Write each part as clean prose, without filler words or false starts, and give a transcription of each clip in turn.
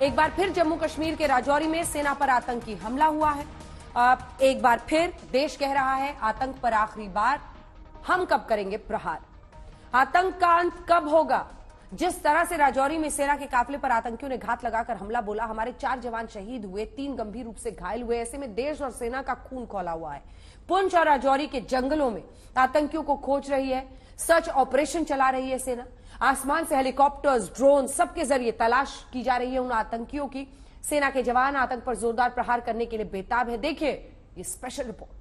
एक बार फिर जम्मू कश्मीर के राजौरी में सेना पर आतंकी हमला हुआ है। एक बार फिर देश कह रहा है आतंक पर आखिरी बार, हम कब करेंगे प्रहार। आतंक का अंत कब होगा। जिस तरह से राजौरी में सेना के काफिले पर आतंकियों ने घात लगाकर हमला बोला, हमारे 4 जवान शहीद हुए, 3 गंभीर रूप से घायल हुए। ऐसे में देश और सेना का खून खौला हुआ है। पुंछ और राजौरी के जंगलों में आतंकियों को खोज रही है, सर्च ऑपरेशन चला रही है सेना। आसमान से हेलीकॉप्टर्स, ड्रोन, सबके जरिए तलाश की जा रही है उन आतंकियों की। सेना के जवान आतंक पर जोरदार प्रहार करने के लिए बेताब है। देखिए ये स्पेशल रिपोर्ट।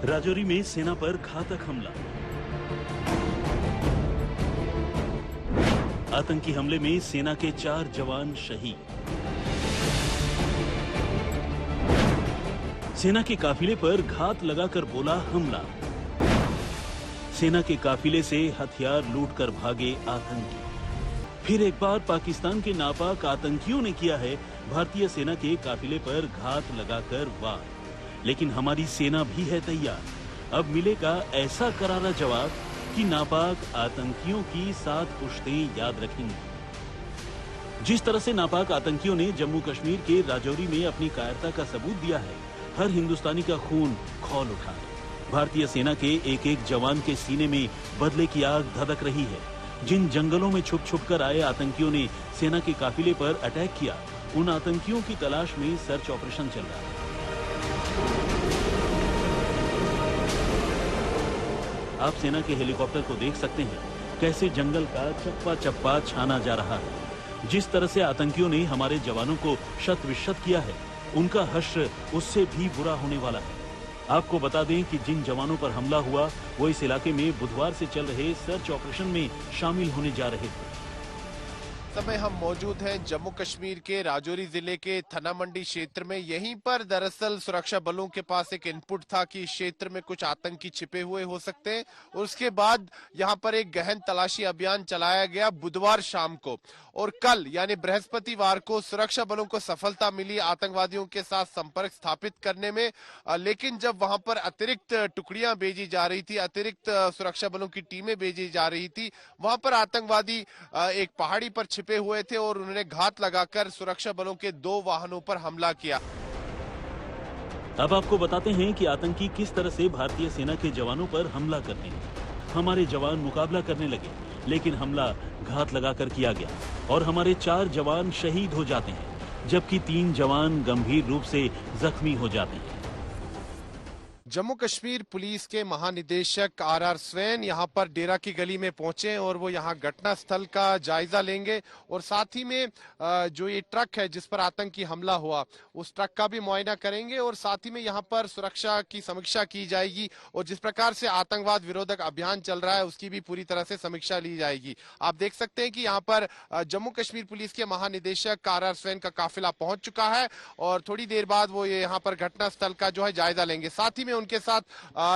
राजौरी में सेना पर घातक हमला। आतंकी हमले में सेना के 4 जवान शहीद। सेना के काफिले पर घात लगाकर बोला हमला। सेना के काफिले से हथियार लूटकर भागे आतंकी। फिर एक बार पाकिस्तान के नापाक आतंकियों ने किया है भारतीय सेना के काफिले पर घात लगाकर वार। लेकिन हमारी सेना भी है तैयार। अब मिलेगा ऐसा करारा जवाब कि नापाक आतंकियों की 7 पुश्तें याद रखेंगी। जिस तरह से नापाक आतंकियों ने जम्मू कश्मीर के राजौरी में अपनी कायरता का सबूत दिया है, हर हिंदुस्तानी का खून खौल उठा है। भारतीय सेना के एक जवान के सीने में बदले की आग धधक रही है। जिन जंगलों में छुप छुप कर आए आतंकियों ने सेना के काफिले पर अटैक किया, उन आतंकियों की तलाश में सर्च ऑपरेशन चल रहा है। आप सेना के हेलीकॉप्टर को देख सकते हैं कैसे जंगल का चप्पा चप्पा छाना जा रहा है। जिस तरह से आतंकियों ने हमारे जवानों को शत विशत किया है, उनका हश्र उससे भी बुरा होने वाला है। आपको बता दें कि जिन जवानों पर हमला हुआ वो इस इलाके में बुधवार से चल रहे सर्च ऑपरेशन में शामिल होने जा रहे थे। समय हम मौजूद हैं जम्मू कश्मीर के राजौरी जिले के थना मंडी क्षेत्र में। यहीं पर दरअसल सुरक्षा बलों के पास एक इनपुट था कि इस क्षेत्र में कुछ आतंकी छिपे हुए हो सकते हैं। और उसके बाद यहां पर एक गहन तलाशी अभियान चलाया गया बुधवार शाम को। और कल यानी बृहस्पतिवार को सुरक्षा बलों को सफलता मिली आतंकवादियों के साथ संपर्क स्थापित करने में। लेकिन जब वहां पर अतिरिक्त टुकड़ियां भेजी जा रही थी, अतिरिक्त सुरक्षा बलों की टीमें भेजी जा रही थी, वहां पर आतंकवादी एक पहाड़ी पर छिपे हुए थे और उन्होंने घात लगाकर सुरक्षा बलों के 2 वाहनों पर हमला किया। अब आपको बताते हैं कि आतंकी किस तरह से भारतीय सेना के जवानों पर हमला करते हैं। हमारे जवान मुकाबला करने लगे, लेकिन हमला घात लगाकर किया गया और हमारे 4 जवान शहीद हो जाते हैं, जबकि 3 जवान गंभीर रूप से जख्मी हो जाते हैं। जम्मू कश्मीर पुलिस के महानिदेशक आर स्वैन यहां पर डेरा की गली में पहुंचे और वो यहां घटना स्थल का जायजा लेंगे और साथ ही में जो ये ट्रक है जिस पर आतंकी हमला हुआ, उस ट्रक का भी मुआयना करेंगे और साथ ही में यहां पर सुरक्षा की समीक्षा की जाएगी और जिस प्रकार से आतंकवाद विरोधक अभियान चल रहा है उसकी भी पूरी तरह से समीक्षा ली जाएगी। आप देख सकते हैं कि यहाँ पर जम्मू कश्मीर पुलिस के महानिदेशक आर स्वैन का काफिला पहुंच चुका है और थोड़ी देर बाद वो ये यहाँ पर घटना स्थल का जो है जायजा लेंगे। साथ ही में उनके साथ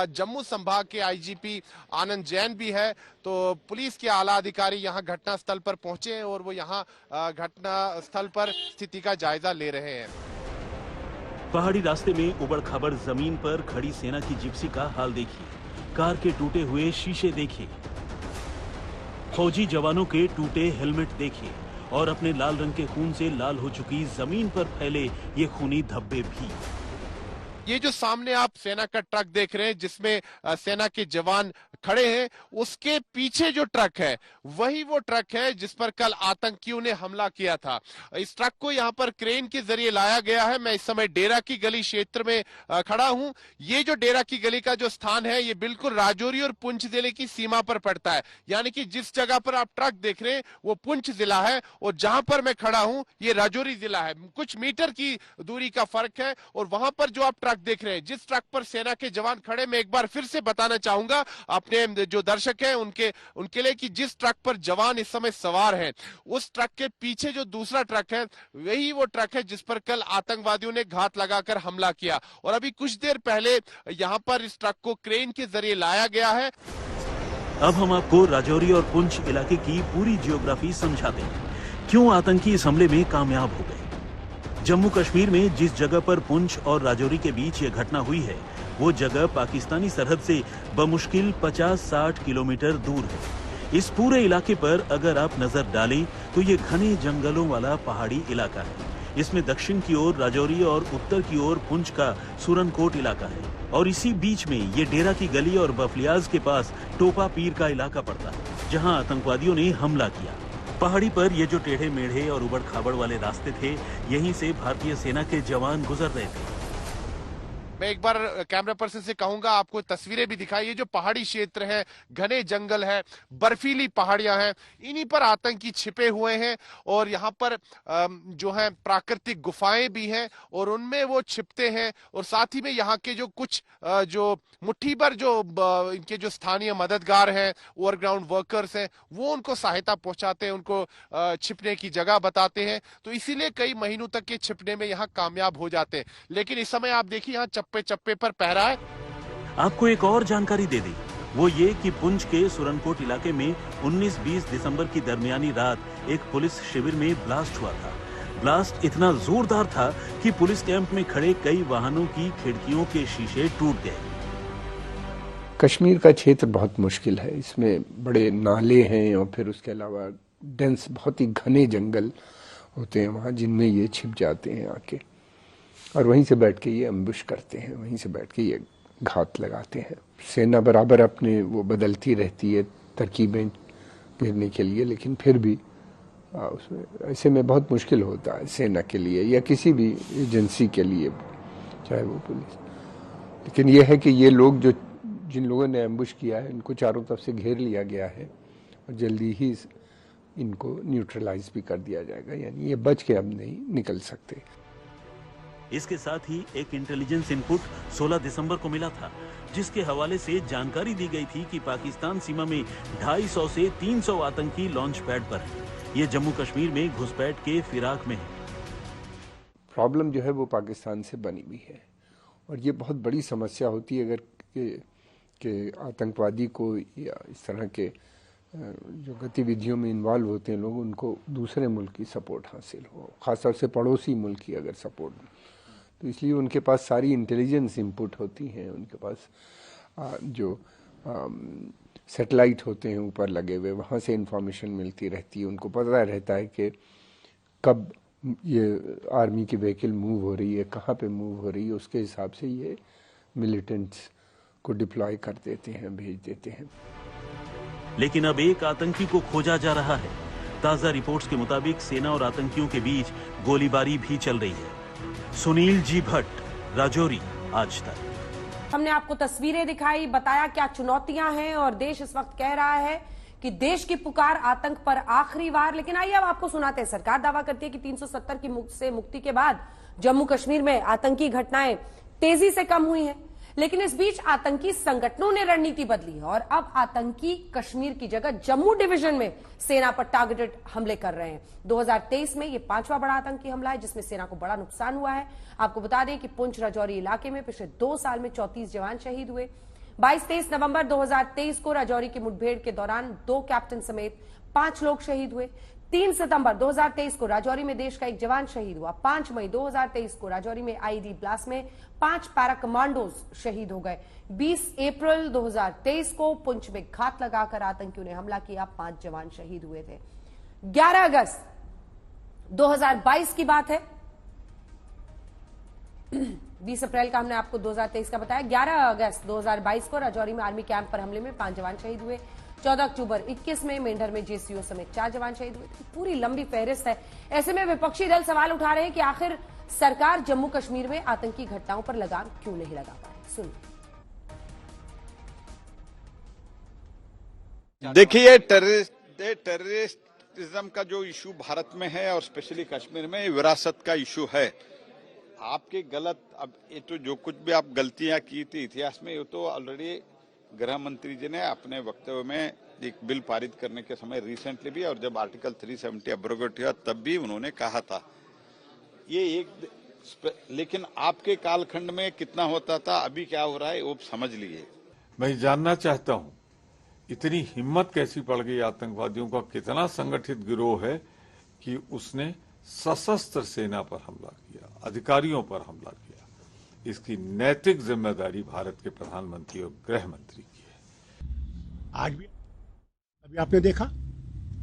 जम्मू संभाग के आईजीपी आनंद जैन भी है। तो पुलिस के आला अधिकारी यहां घटना स्थल पर पहुंचे हैं और वो यहां घटना स्थल पर स्थिति का जायजा ले रहे हैं। पहाड़ी रास्ते में उबड़ खाबड़ जमीन पर खड़ी सेना की जिप्सी का हाल देखिए। कार के टूटे हुए शीशे देखिए, फौजी जवानों के टूटे हेलमेट देखिए और अपने लाल रंग के खून से लाल हो चुकी जमीन पर फैले ये खूनी धब्बे भी। ये जो सामने आप सेना का ट्रक देख रहे हैं जिसमें सेना के जवान खड़े हैं, उसके पीछे जो ट्रक है वही वो ट्रक है जिस पर कल आतंकियों ने हमला किया था। इस ट्रक को यहाँ पर क्रेन के जरिए लाया गया है। मैं इस समय डेरा की गली क्षेत्र में खड़ा हूँ। ये जो डेरा की गली का जो स्थान है ये बिल्कुल राजौरी और पुंछ जिले की सीमा पर पड़ता है। यानी कि जिस जगह पर आप ट्रक देख रहे हैं वो पुंछ जिला है और जहां पर मैं खड़ा हूँ ये राजौरी जिला है। कुछ मीटर की दूरी का फर्क है और वहां पर जो आप ट्रक देख रहे हैं, जिस ट्रक पर सेना के जवान खड़े, मैं एक बार फिर से बताना चाहूंगा अपने जो दर्शक हैं उनके लिए कि जिस ट्रक पर जवान इस समय सवार हैं, उस ट्रक के पीछे जो दूसरा ट्रक है वही वो ट्रक है जिस पर कल आतंकवादियों ने घात लगाकर हमला किया। और अभी कुछ देर पहले यहां पर इस ट्रक को क्रेन के जरिए लाया गया है। अब हम आपको राजौरी और पुंछ इलाके की पूरी जियोग्राफी समझाते हैं, क्यों आतंकी इस हमले में कामयाब हो गए। जम्मू कश्मीर में जिस जगह पर पुंछ और राजौरी के बीच ये घटना हुई है, वो जगह पाकिस्तानी सरहद से बमुश्किल 50-60 किलोमीटर दूर है। इस पूरे इलाके पर अगर आप नजर डालें तो ये घने जंगलों वाला पहाड़ी इलाका है। इसमें दक्षिण की ओर राजौरी और उत्तर की ओर पुंछ का सुरनकोट इलाका है, और इसी बीच में ये डेरा की गली और बफलियाज के पास टोपा पीर का इलाका पड़ता है, जहां आतंकवादियों ने हमला किया। पहाड़ी पर ये जो टेढ़े मेढ़े और उबड़ खाबड़ वाले रास्ते थे, यहीं से भारतीय सेना के जवान गुजर रहे थे। मैं एक बार कैमरा पर्सन से कहूंगा आपको तस्वीरें भी दिखाइए। जो पहाड़ी क्षेत्र है, घने जंगल है, बर्फीली पहाड़ियां हैं, इन्हीं पर आतंकी छिपे हुए हैं। और यहाँ पर जो है प्राकृतिक गुफाएं भी हैं और उनमें वो छिपते हैं। और साथ ही में यहाँ के जो कुछ जो मुट्ठी भर जो इनके जो स्थानीय मददगार हैं, ओवरग्राउंड वर्कर्स हैं, वो उनको सहायता पहुंचाते हैं, उनको छिपने की जगह बताते हैं। तो इसीलिए कई महीनों तक के छिपने में यहाँ कामयाब हो जाते हैं। लेकिन इस समय आप देखिए यहाँ चप्पे चप्पे पर पहरा है। आपको एक और जानकारी दे दी, वो ये कि पुंछ के सुरनकोट इलाके में 19-20 दिसंबर की दरमियानी रात एक पुलिस शिविर में ब्लास्ट हुआ था। ब्लास्ट इतना जोरदार था कि पुलिस कैंप में खड़े कई वाहनों की खिड़कियों के शीशे टूट गए। कश्मीर का क्षेत्र बहुत मुश्किल है। इसमें बड़े नाले हैं और फिर उसके अलावा डेंस बहुत ही घने जंगल होते हैं वहाँ, जिनमें ये छिप जाते हैं आके, और वहीं से बैठ के ये अम्बुश करते हैं, वहीं से बैठ के ये घात लगाते हैं। सेना बराबर अपने वो बदलती रहती है तरकीबें घेरने के लिए, लेकिन फिर भी उसमें ऐसे में बहुत मुश्किल होता है सेना के लिए या किसी भी एजेंसी के लिए, चाहे वो पुलिस। लेकिन ये है कि ये लोग जो जिन लोगों ने एम्बुश किया है, इनको चारों तरफ से घेर लिया गया है और जल्दी ही इनको न्यूट्रलाइज भी कर दिया जाएगा, यानी ये बच के अब नहीं निकल सकते। इसके साथ ही एक इंटेलिजेंस इनपुट 16 दिसंबर को मिला था, जिसके हवाले से जानकारी दी गई थी कि पाकिस्तान सीमा में 250 से 300 आतंकी लॉन्च पैड पर हैं। ये जम्मू कश्मीर में घुसपैठ के फिराक में है। प्रॉब्लम जो है वो पाकिस्तान से बनी हुई है और ये बहुत बड़ी समस्या होती है अगर कि आतंकवादी को या इस तरह के जो गतिविधियों में इन्वॉल्व होते हैं लोग, उनको दूसरे मुल्क की सपोर्ट हासिल हो, खासतौर से पड़ोसी मुल्क की अगर सपोर्ट। तो इसलिए उनके पास सारी इंटेलिजेंस इनपुट होती हैं, उनके पास जो सैटेलाइट होते हैं ऊपर लगे हुए, वहाँ से इंफॉर्मेशन मिलती रहती है। उनको पता रहता है कि कब ये आर्मी की व्हीकल मूव हो रही है, कहाँ पे मूव हो रही है, उसके हिसाब से ये मिलिटेंट्स को डिप्लॉय कर देते हैं, भेज देते हैं। लेकिन अब एक आतंकी को खोजा जा रहा है। ताजा रिपोर्ट्स के मुताबिक सेना और आतंकियों के बीच गोलीबारी भी चल रही है। सुनील जी भट्ट, राजौरी, आज तक। हमने आपको तस्वीरें दिखाई, बताया क्या चुनौतियां हैं, और देश इस वक्त कह रहा है कि देश की पुकार आतंक पर आखिरी वार। लेकिन आइए अब आपको सुनाते हैं। सरकार दावा करती है कि 370 की से मुक्ति के बाद जम्मू कश्मीर में आतंकी घटनाएं तेजी से कम हुई हैं। लेकिन इस बीच आतंकी संगठनों ने रणनीति बदली है और अब आतंकी कश्मीर की जगह जम्मू डिवीजन में सेना पर टारगेटेड हमले कर रहे हैं। 2023 में यह 5वां बड़ा आतंकी हमला है जिसमें सेना को बड़ा नुकसान हुआ है। आपको बता दें कि पुंछ राजौरी इलाके में पिछले 2 साल में 34 जवान शहीद हुए। 22-23 नवंबर 2023 को राजौरी की मुठभेड़ के दौरान 2 कैप्टन समेत 5 लोग शहीद हुए। 3 सितंबर 2023 को राजौरी में देश का एक जवान शहीद हुआ। 5 मई 2023 को राजौरी में आईईडी ब्लास्ट में 5 पैरा कमांडोज शहीद हो गए। 20 अप्रैल 2023 को पुंछ में घात लगाकर आतंकियों ने हमला किया, 5 जवान शहीद हुए थे। 11 अगस्त 2022 की बात है। 20 अप्रैल का हमने आपको 2023 का बताया। 11 अगस्त 2022 को राजौरी में आर्मी कैंप पर हमले में 5 जवान शहीद हुए। 14 अक्टूबर 21 में मेंढर में जेसीओ समेत 4 जवान शहीद हुए। पूरी लंबी फहरिस्त है। ऐसे में विपक्षी दल सवाल उठा रहे हैं कि आखिर सरकार जम्मू कश्मीर में आतंकी घटनाओं पर लगाम क्यों नहीं लगा पाई। सुनिए। देखिए, टेररिज्म का जो इशू भारत में है और स्पेशली कश्मीर में विरासत का इशू है। आपके गलत, अब ये तो जो कुछ भी आप गलतियां की थी इतिहास में, ये तो ऑलरेडी गृह मंत्री जी ने अपने वक्तव्य में एक बिल पारित करने के समय रिसेंटली भी, और जब आर्टिकल 370 एब्रोगेट हुआ तब भी उन्होंने कहा था ये एक। लेकिन आपके कालखंड में कितना होता था, अभी क्या हो रहा है वो समझ लीजिए। मैं जानना चाहता हूं इतनी हिम्मत कैसी पड़ गई आतंकवादियों का, कितना संगठित गिरोह है कि उसने सशस्त्र सेना पर हमला किया, अधिकारियों पर हमला किया। इसकी नैतिक जिम्मेदारी भारत के प्रधानमंत्री और गृह मंत्री की है। आज भी अभी आपने देखा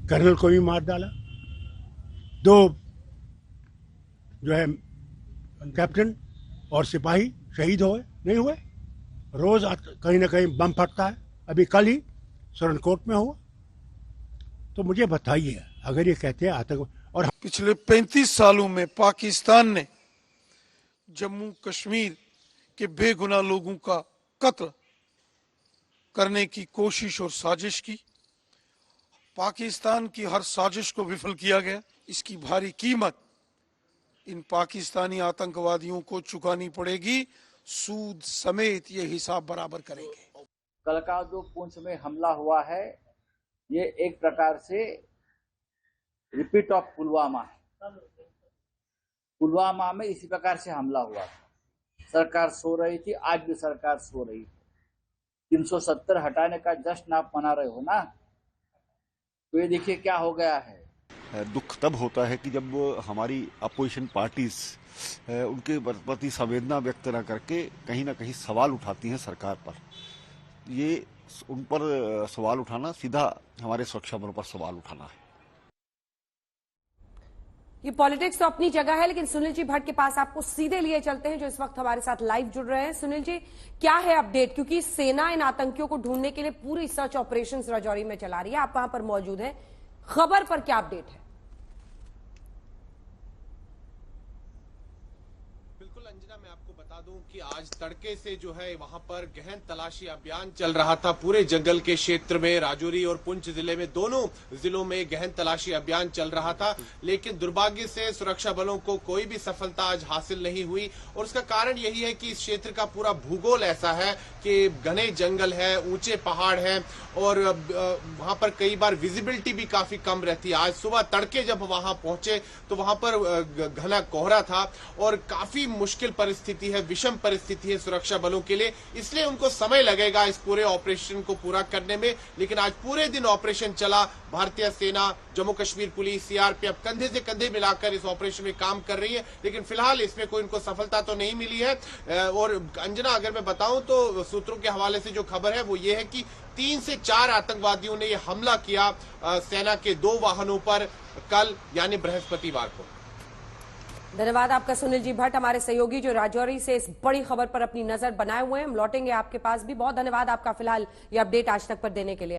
कर्नल को भी मार डाला, 2 जो है कैप्टन और सिपाही शहीद हुए, नहीं हुए? रोज कहीं ना कहीं बम फटता है। अभी कल ही सुरनकोट में हुआ। तो मुझे बताइए, अगर ये कहते हैं आतंक, और पिछले 35 सालों में पाकिस्तान ने जम्मू कश्मीर के बेगुनाह लोगों का कत्ल करने की कोशिश और साजिश की, पाकिस्तान की हर साजिश को विफल किया गया। इसकी भारी कीमत इन पाकिस्तानी आतंकवादियों को चुकानी पड़ेगी। सूद समेत ये हिसाब बराबर करेंगे। कल का जो पुंछ में हमला हुआ है, ये एक प्रकार से रिपीट ऑफ पुलवामा है। पुलवामा में इसी प्रकार से हमला हुआ था। सरकार सो रही थी, आज भी सरकार सो रही है। 370 हटाने का जश्न आप मना रहे हो ना, तो ये देखिए क्या हो गया है। दुख तब होता है कि जब हमारी अपोजिशन पार्टीज उनके प्रति संवेदना व्यक्त न करके कहीं ना कहीं सवाल उठाती हैं सरकार पर। ये उन पर सवाल उठाना सीधा हमारे सुरक्षा बलों पर सवाल उठाना है। ये पॉलिटिक्स तो अपनी जगह है, लेकिन सुनील जी भट्ट के पास आपको सीधे लिए चलते हैं, जो इस वक्त हमारे साथ लाइव जुड़ रहे हैं। सुनील जी, क्या है अपडेट? क्योंकि सेना इन आतंकियों को ढूंढने के लिए पूरी सर्च ऑपरेशन राजौरी में चला रही है, आप वहां पर मौजूद हैं, खबर पर क्या अपडेट है? बिल्कुल अंजना, मैं आपको बता दूं कि आज तड़के से जो है वहां पर गहन तलाशी अभियान चल रहा था। पूरे जंगल के क्षेत्र में, राजौरी और पुंछ जिले में, दोनों जिलों में गहन तलाशी अभियान चल रहा था, लेकिन दुर्भाग्य से सुरक्षा बलों को कोई भी सफलता आज हासिल नहीं हुई। और उसका कारण यही है कि इस क्षेत्र का पूरा भूगोल ऐसा है कि घने जंगल है, ऊंचे पहाड़ हैं और वहां पर कई बार विजिबिलिटी भी काफी कम रहती है। आज सुबह तड़के जब वहां पहुंचे तो वहां पर घना कोहरा था और काफी मुश्किल परिस्थिति है, विषम परिस्थिति है सुरक्षा बलों के लिए, इसलिए उनको समय लगेगा इस पूरे ऑपरेशन को पूरा करने में। लेकिन आज पूरे दिन ऑपरेशन चला। भारतीय सेना, जम्मू कश्मीर पुलिस, सीआरपीएफ कंधे से कंधे मिलाकर इस ऑपरेशन में काम कर रही है, लेकिन फिलहाल इसमें कोई इनको सफलता तो नहीं मिली है। और अंजना, अगर मैं बताऊं तो सूत्रों के हवाले से जो खबर है वो ये है कि 3 से 4 आतंकवादियों ने यह हमला किया सेना के 2 वाहनों पर कल यानी बृहस्पतिवार को। धन्यवाद आपका सुनील जी भट्ट, हमारे सहयोगी जो राजौरी से इस बड़ी खबर पर अपनी नजर बनाए हुए हैं। हम लौटेंगे आपके पास भी। बहुत धन्यवाद आपका फिलहाल ये अपडेट आज तक पर देने के लिए।